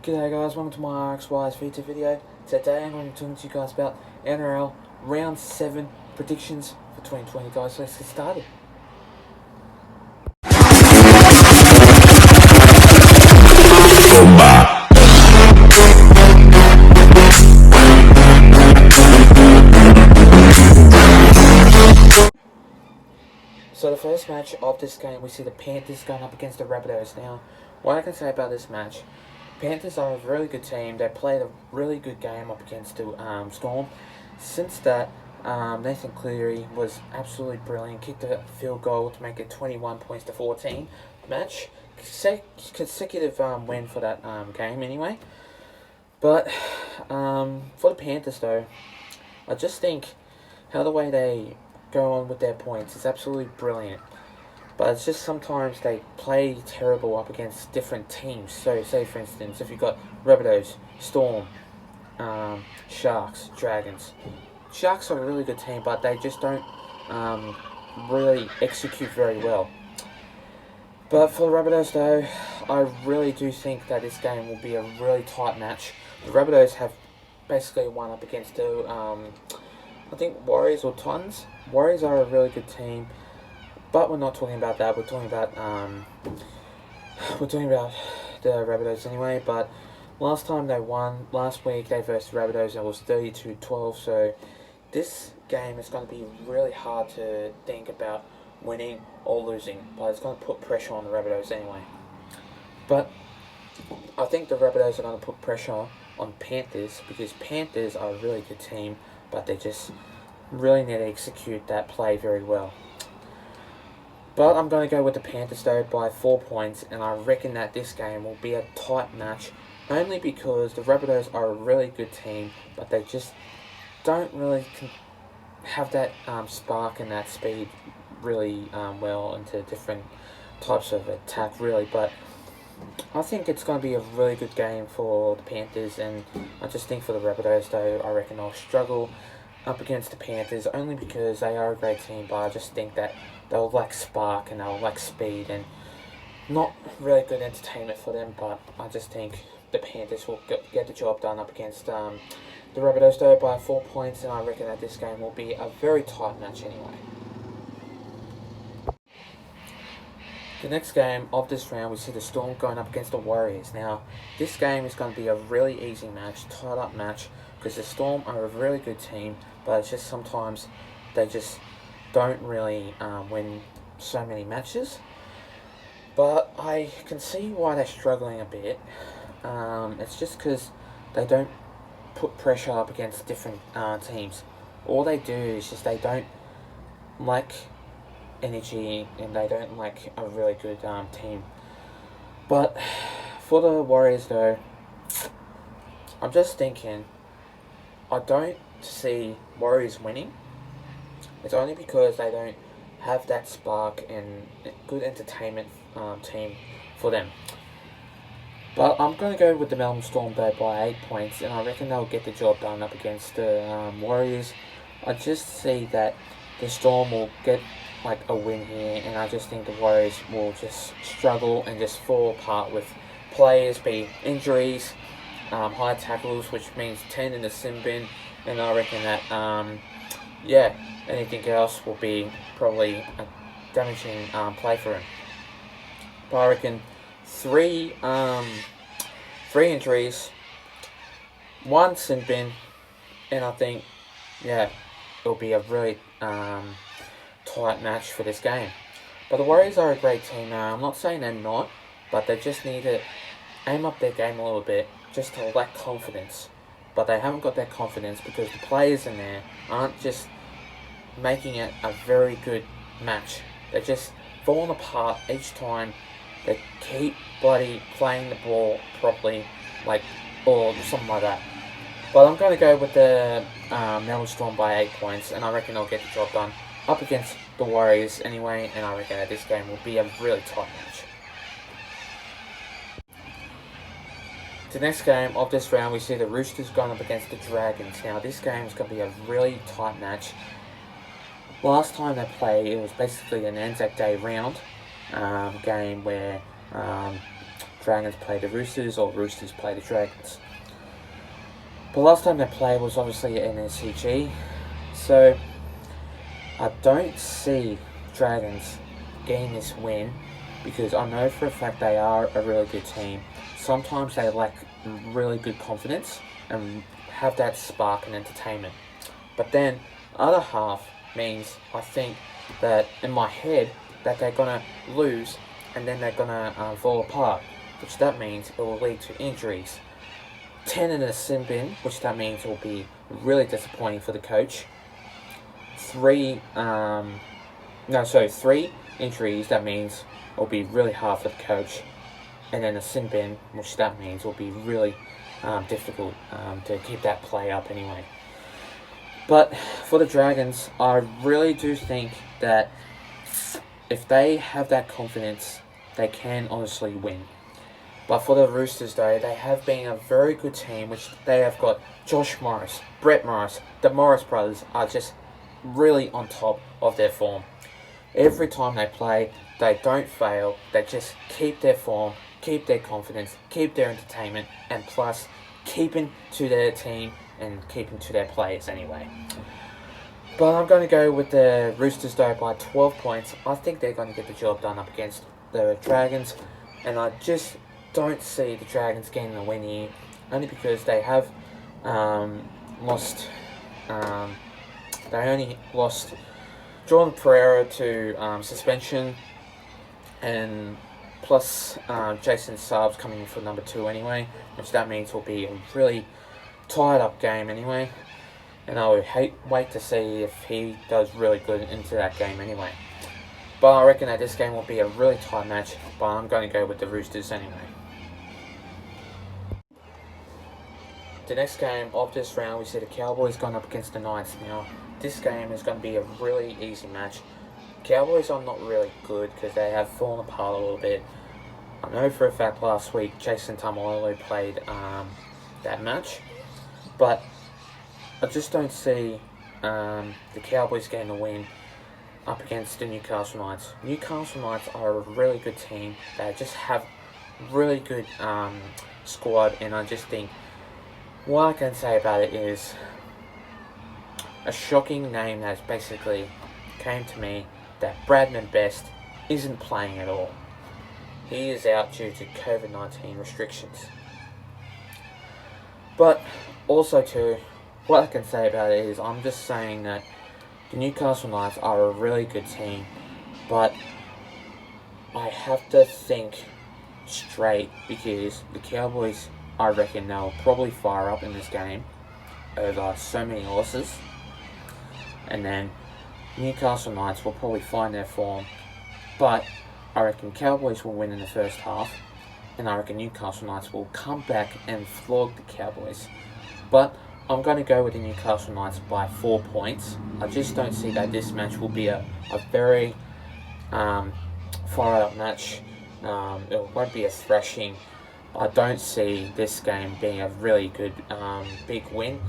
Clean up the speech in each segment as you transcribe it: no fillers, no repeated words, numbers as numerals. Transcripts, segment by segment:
G'day guys, welcome to my RxY's feature video. Today I'm going to be talking to you guys about NRL Round 7 predictions for 2020 guys, so let's get started. So the first match of this game, we see the Panthers going up against the Rabbitohs. Now, what I can say about this match, Panthers are a really good team. They played a really good game up against the Storm. Since that, Nathan Cleary was absolutely brilliant. Kicked a field goal to make it 21 points to 14 match. Consecutive win for that game anyway. But for the Panthers though, I just think how the way they go on with their points is absolutely brilliant. But it's just sometimes they play terrible up against different teams. So say for instance, if you've got Rabbitohs, Storm, Sharks, Dragons. Sharks are a really good team, but they just don't really execute very well. But for the Rabbitohs though, I really do think that this game will be a really tight match. The Rabbitohs have basically won up against the I think Warriors or Titans. Warriors are a really good team, but we're not talking about that. We're talking about the Rabbitohs anyway. But last time they won, last week they versus Rabbitohs, it was 32-12. So this game is going to be really hard to think about winning or losing, but it's going to put pressure on the Rabbitohs anyway. But I think the Rabbitohs are going to put pressure on Panthers because Panthers are a really good team, but they just really need to execute that play very well. But I'm going to go with the Panthers though by 4 points, and I reckon that this game will be a tight match, only because the Rabbitohs are a really good team, but they just don't really have that spark and that speed really well into different types of attack really. But I think it's going to be a really good game for the Panthers, and I just think for the Rabbitohs though, I reckon they'll struggle up against the Panthers only because they are a great team, but I just think that they'll lack spark and they'll lack speed and not really good entertainment for them. But I just think the Panthers will get the job done up against the Rabbitohs though by 4 points, and I reckon that this game will be a very tight match anyway. The next game of this round, we see the Storm going up against the Warriors. Now, this game is going to be a really easy match, tied up match, because the Storm are a really good team, but it's just sometimes they just don't really win so many matches. But I can see why they're struggling a bit. It's just because they don't put pressure up against different teams. All they do is just they don't like energy and they don't like a really good team. But for the Warriors though, I'm just thinking I don't see Warriors winning. It's only because they don't have that spark and good entertainment team for them. But I'm going to go with the Melbourne Storm though by 8 points, and I reckon they'll get the job done up against the Warriors. I just see that the Storm will get like a win here, and I just think the Warriors will just struggle and just fall apart with players, be injuries, high tackles, which means 10 in the sin bin, and I reckon that anything else will be probably a damaging play for him. But I reckon three injuries, 1 sin bin, and I think it'll be a really tight match for this game. But the Warriors are a great team now. I'm not saying they're not, but they just need to aim up their game a little bit just to lack confidence. But they haven't got that confidence because the players in there aren't just making it a very good match. They're just falling apart each time. They keep bloody playing the ball properly, or something like that. But I'm going to go with the Melbourne Storm by 8 points, and I reckon they'll get the job done up against the Warriors anyway, and I reckon that this game will be a really tight match. The next game of this round, we see the Roosters going up against the Dragons. Now, this game is going to be a really tight match. Last time they played, it was basically an Anzac Day round game where Dragons play the Roosters or Roosters play the Dragons. But last time they played was obviously in SCG, so I don't see Dragons getting this win because I know for a fact they are a really good team. Sometimes they lack really good confidence and have that spark and entertainment. But then other half means I think that in my head that they're gonna lose and then they're gonna fall apart, which that means it will lead to injuries. 10 in a sin bin, which that means it will be really disappointing for the coach. 3 injuries, that means it will be really hard for the coach. And then a sin bin, which that means will be really difficult to keep that play up anyway. But for the Dragons, I really do think that if they have that confidence, they can honestly win. But for the Roosters though, they have been a very good team, which they have got Josh Morris, Brett Morris, the Morris brothers are just really on top of their form. Every time they play, they don't fail, they just keep their form, keep their confidence, keep their entertainment, and plus keeping to their team and keeping to their players anyway. But I'm going to go with the Roosters though by 12 points. I think they're going to get the job done up against the Dragons, and I just don't see the Dragons getting the win here, only because they have lost. They only lost Jordan Pereira to suspension, and plus Jason Saab's coming in for number 2 anyway, which that means will be a really tied up game anyway, and I would wait to see if he does really good into that game anyway. But I reckon that this game will be a really tight match, but I'm going to go with the Roosters anyway. The next game of this round, we see the Cowboys going up against the Knights. Now, this game is going to be a really easy match. Cowboys are not really good because they have fallen apart a little bit. I know for a fact last week Jason Tamalolo played that match, but I just don't see the Cowboys getting a win up against the Newcastle Knights. Newcastle Knights are a really good team. They just have really good squad, and I just think what I can say about it is a shocking name that's basically came to me, that Bradman Best isn't playing at all. He is out due to COVID-19 restrictions. But also too, what I can say about it is I'm just saying that the Newcastle Knights are a really good team, but I have to think straight because the Cowboys, I reckon they'll probably fire up in this game over so many losses, and then Newcastle Knights will probably find their form, but I reckon Cowboys will win in the first half, and I reckon Newcastle Knights will come back and flog the Cowboys. But I'm going to go with the Newcastle Knights by 4 points. I just don't see that this match will be a very fired up match. It won't be a thrashing. I don't see this game being a really good big win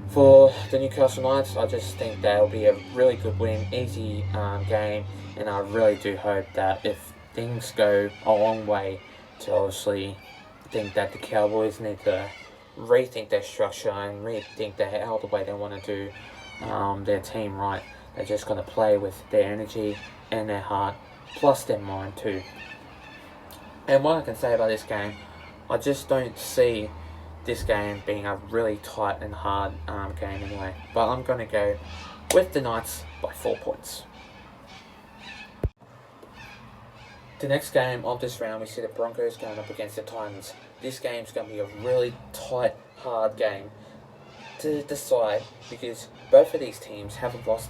for the Newcastle Knights. I just think that'll be a really good win, easy game, and I really do hope that if things go a long way to obviously think that the Cowboys need to rethink their structure and rethink how the way they want to do their team right. They're just going to play with their energy and their heart, plus their mind too. And what I can say about this game, I just don't see this game being a really tight and hard game anyway. But I'm going to go with the Knights by 4 points. The next game of this round, we see the Broncos going up against the Titans. This game's going to be a really tight, hard game to decide because both of these teams have lost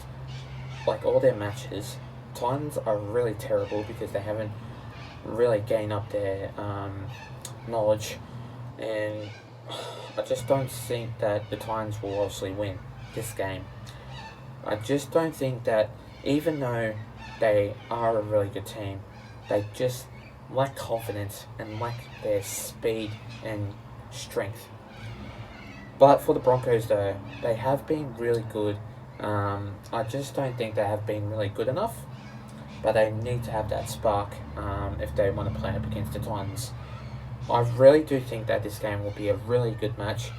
all their matches. Titans are really terrible because they haven't really gained up their knowledge, and I just don't think that the Titans will obviously win this game. I just don't think that, even though they are a really good team, they just lack confidence and lack their speed and strength. But for the Broncos though, they have been really good. I just don't think they have been really good enough, but they need to have that spark if they want to play up against the Titans. I really do think that this game will be a really good match.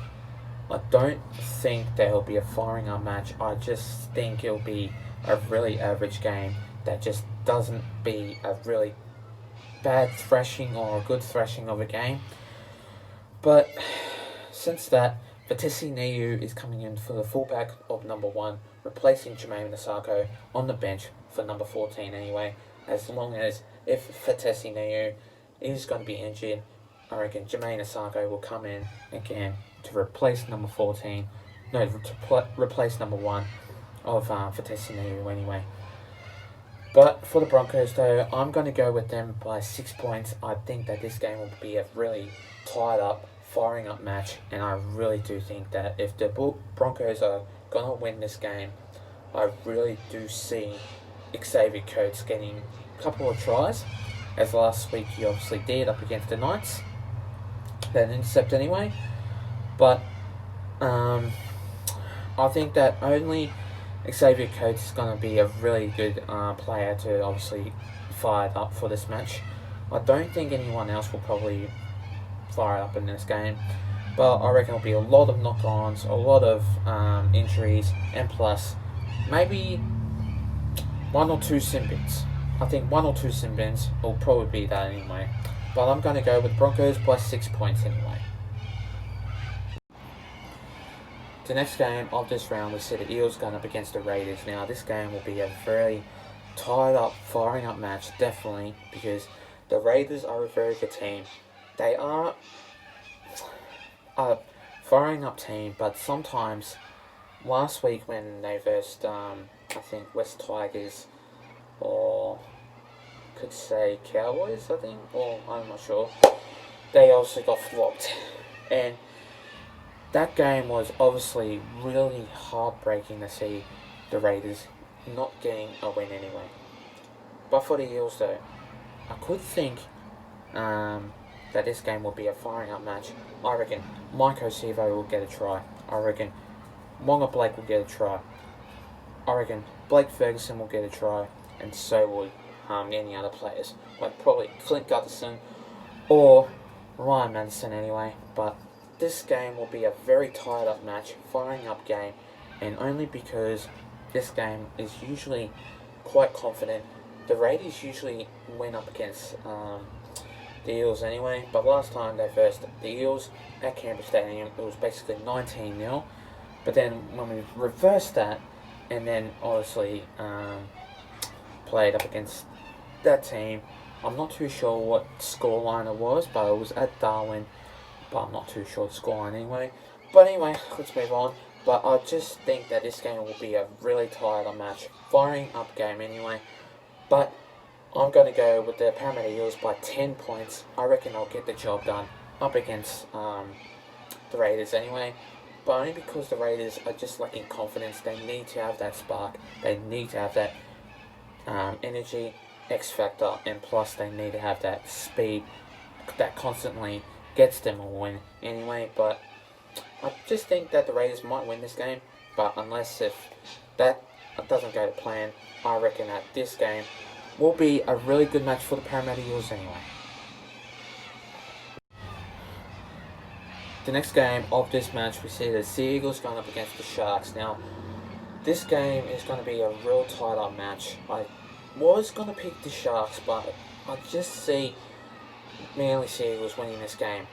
I don't think there will be a firing up match. I just think it'll be a really average game that just doesn't be a really bad thrashing or a good thrashing of a game. But since that, Vitesse Niu is coming in for the fullback of number 1, replacing Jermaine Nasako on the bench for number 14 anyway. As long as if Vitesse Niu is going to be injured, I reckon Jermaine Nasako will come in again to replace number 14. No, to replace number 1 of Vitesse Niu anyway. But for the Broncos though, I'm going to go with them by 6 points. I think that this game will be a really tied up, firing up match, and I really do think that if the Broncos are going to win this game, I really do see Xavier Coates getting a couple of tries, as last week he obviously did up against the Knights. That intercept anyway, but I think that only Xavier Coates is going to be a really good player to obviously fire it up for this match. I don't think anyone else will probably fire it up in this game, but I reckon it'll be a lot of knock-ons, a lot of injuries, and plus maybe 1 or 2 sin bins. I think 1 or 2 sin bins will probably be that anyway. But I'm going to go with Broncos by 6 points anyway. The next game of this round, we see the Eels going up against the Raiders. Now, this game will be a very tied up, firing up match, definitely, because the Raiders are a very good team. They are a firing up team, but sometimes, last week when they versed, I think, West Tigers, or could say Cowboys, I think, or I'm not sure, they also got flopped. And that game was obviously really heartbreaking to see the Raiders not getting a win anyway. But for the Eels though, I could think that this game will be a firing up match. I reckon Mike Osivo will get a try. I reckon Wonga Blake will get a try. I reckon Blake Ferguson will get a try, and so would any other players, like probably Clint Gutherson or Ryan Madison anyway. But this game will be a very tied up match, firing up game, and only because this game is usually quite confident. The Raiders usually win up against the Eels anyway, but last time they versed the Eels at Canberra Stadium, it was basically 19-0. But then when we reversed that, and then obviously played up against that team, I'm not too sure what scoreline it was, but it was at Darwin, but I'm not too sure the scoreline anyway. But anyway, let's move on. But I just think that this game will be a really tired up match, firing up game anyway. But I'm going to go with the Parramatta Eels by 10 points. I reckon I'll get the job done up against the Raiders anyway. But only because the Raiders are just lacking confidence. They need to have that spark. They need to have that energy, X factor, and plus they need to have that speed that constantly gets them a win anyway. But I just think that the Raiders might win this game. But unless if that doesn't go to plan, I reckon that this game will be a really good match for the Parramatta Eels anyway. The next game of this match, we see the Sea Eagles going up against the Sharks. Now, this game is going to be a real tight-up match. I was going to pick the Sharks, but I just see Manly Sea Eagles winning this game.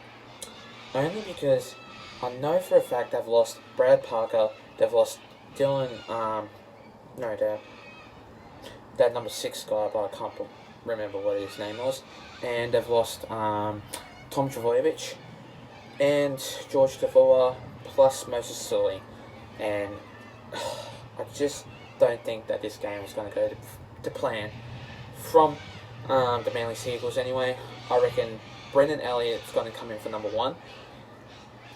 Only because I know for a fact they've lost Brad Parker, they've lost Dylan, that number 6 guy, but I can't remember what his name was. And they've lost Tom Travojevic and George Tavua, plus Moses Sully. And I just don't think that this game is going to go to plan from the Manly Sea Eagles anyway. I reckon Brendan Elliott's going to come in for number 1.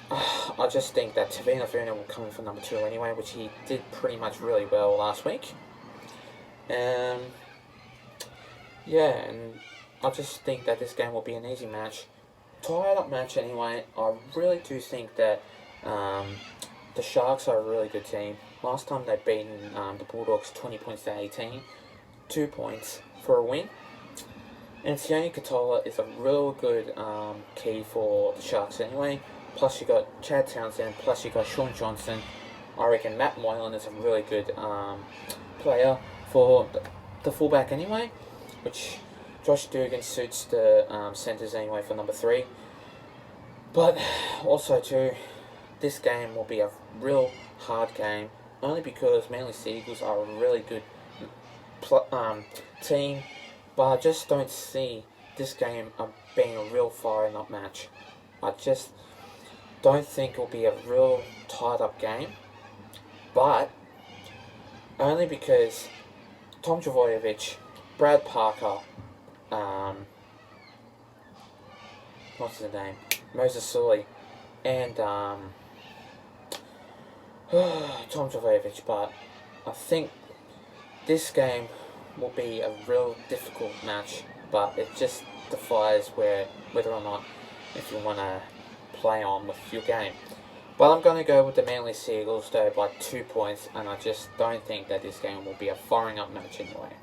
I just think that Tavina Funa will come in for number 2 anyway, which he did pretty much really well last week. Yeah, and I just think that this game will be an easy match. Tied up match anyway. I really do think that the Sharks are a really good team. Last time they've beaten the Bulldogs 20 points to 18. 2 points for a win. And Sione Katola is a real good key for the Sharks anyway. Plus you got Chad Townsend, plus you got Sean Johnson. I reckon Matt Moylan is a really good player for the fullback anyway, which Josh Dugan suits the centres anyway for number 3. But also too, this game will be a real hard game, only because Manly Seagulls are a really good team, but I just don't see this game being a real firing up match. I just don't think it will be a real tied up game, but only because Tom Trbojevic, Brad Parker, what's his name, Moses Sully, and Tom Trbojevic, but I think this game will be a real difficult match, but it just defies whether or not if you want to play on with your game. But I'm going to go with the Manly Seagulls though by 2 points, and I just don't think that this game will be a firing up match anyway.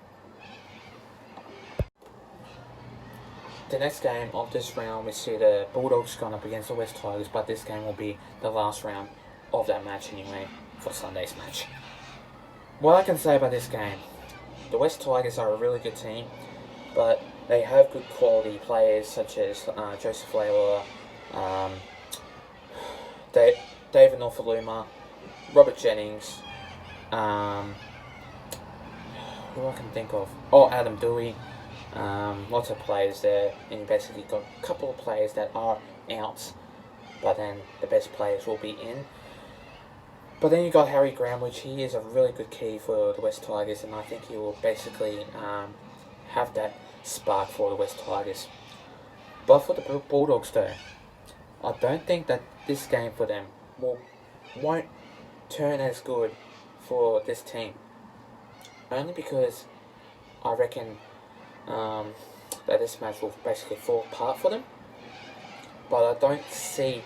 The next game of this round, we see the Bulldogs going up against the West Tigers, but this game will be the last round of that match anyway for Sunday's match. What I can say about this game, the West Tigers are a really good team, but they have good quality players such as Joseph Leilua, David Norfoluma, Robert Jennings, who I can think of, Adam Dewey, lots of players there, and you basically got a couple of players that are out, but then the best players will be in. But then you got Harry Graham, which he is a really good key for the West Tigers, and I think he will basically have that spark for the West Tigers. But for the Bulldogs though, I don't think that this game for them won't turn as good for this team. Only because I reckon that this match will basically fall apart for them. But I don't see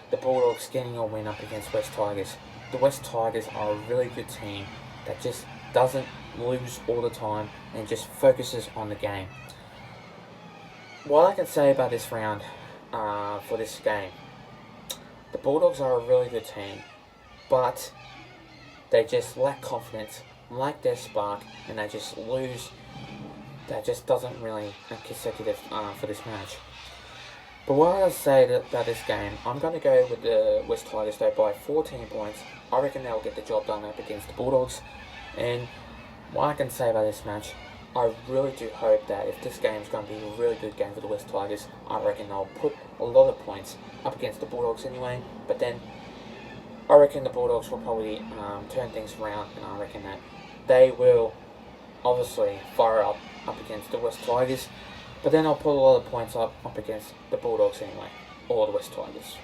the Bulldogs getting a win up against West Tigers. The West Tigers are a really good team that just doesn't lose all the time and just focuses on the game. What I can say about this round for this game, the Bulldogs are a really good team, but they just lack confidence, lack their spark, and they just lose. That just doesn't really consecutive for this match. But what I say about this game, I'm going to go with the West Tigers though by 14 points. I reckon they'll get the job done up against the Bulldogs. And what I can say about this match, I really do hope that if this game is going to be a really good game for the West Tigers, I reckon they'll put a lot of points up against the Bulldogs anyway. But then I reckon the Bulldogs will probably turn things around, and I reckon that they will obviously fire up against the West Tigers. But then I'll put a lot of points up against the Bulldogs anyway, or the West Tigers.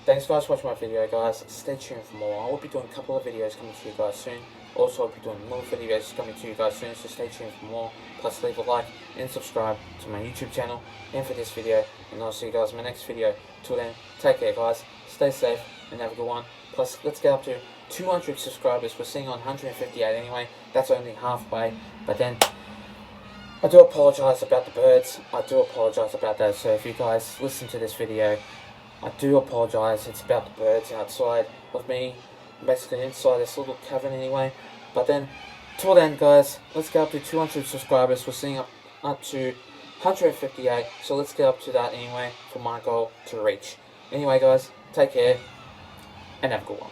Thanks guys for watching my video guys, stay tuned for more. I will be doing a couple of videos coming to you guys soon. Also I'll be doing more videos coming to you guys soon, so stay tuned for more. Plus leave a like and subscribe to my YouTube channel and for this video, and I'll see you guys in my next video. Till then, take care guys, stay safe and have a good one. Plus let's get up to 200 subscribers. We're sitting on 158 anyway, that's only halfway. But then I do apologise about the birds, I do apologise about that. So if you guys listen to this video, I do apologise, it's about the birds outside of me, basically inside this little cavern anyway. But then, till then guys, let's get up to 200 subscribers. We're seeing up to 158, so let's get up to that anyway for my goal to reach. Anyway guys, take care and have a good one.